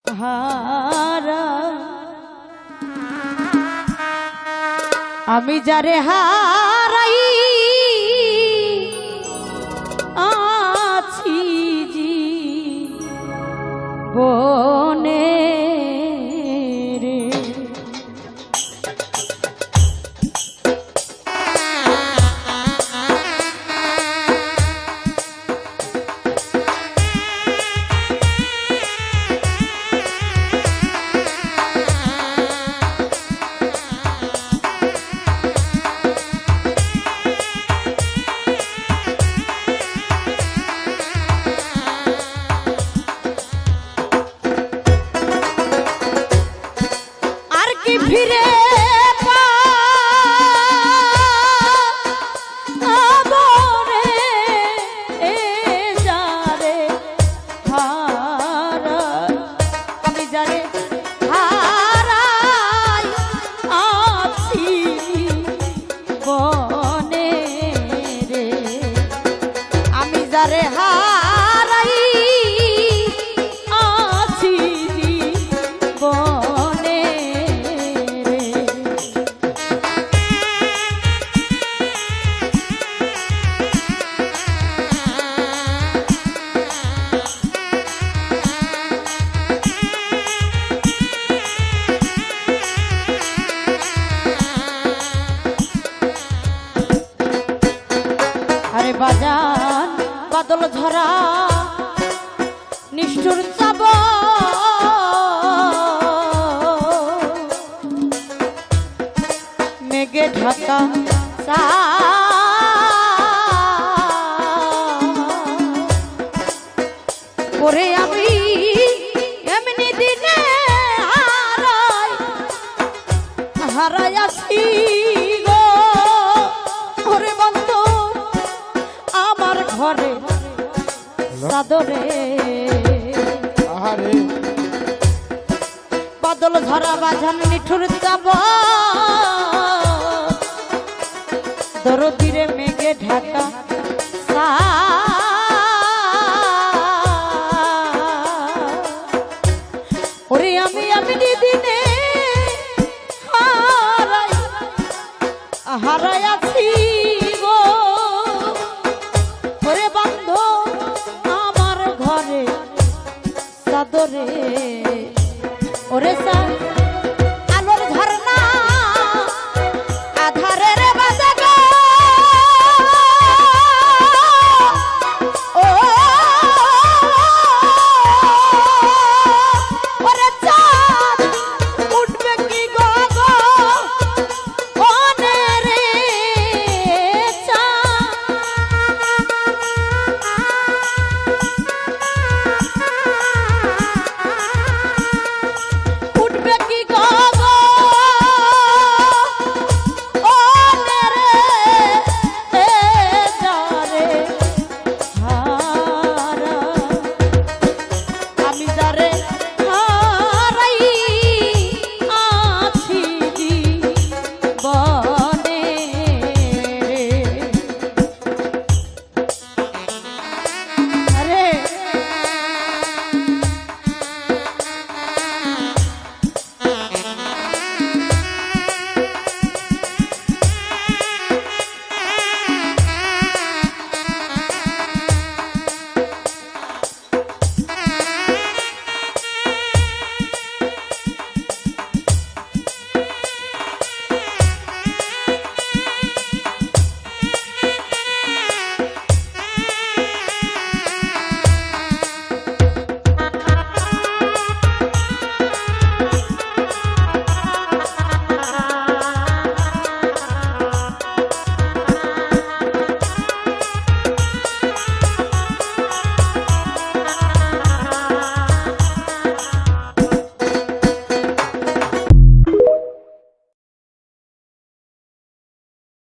হারা আমি যারে হারাই আছি জীবনে রে ফিরে আমি যারে হারাই আছি বনে রে আমি যারে হারাই আছি বনে বাজান বাদল ঝরা নিষ্ঠুর চাব মেঘে ঢাকা করে আমি এমনি দিনে হারাই আছি গো ওরে বন্ধু আমার ঘরে চাদরে বাদল ঝরা বাজান নিঠুর যাব দরদিরে মেঘে ঢাকা ওরে আমি দিনে হারাই আছি গো ওরে বন্ধ আমার ঘরে চাদরে ওরে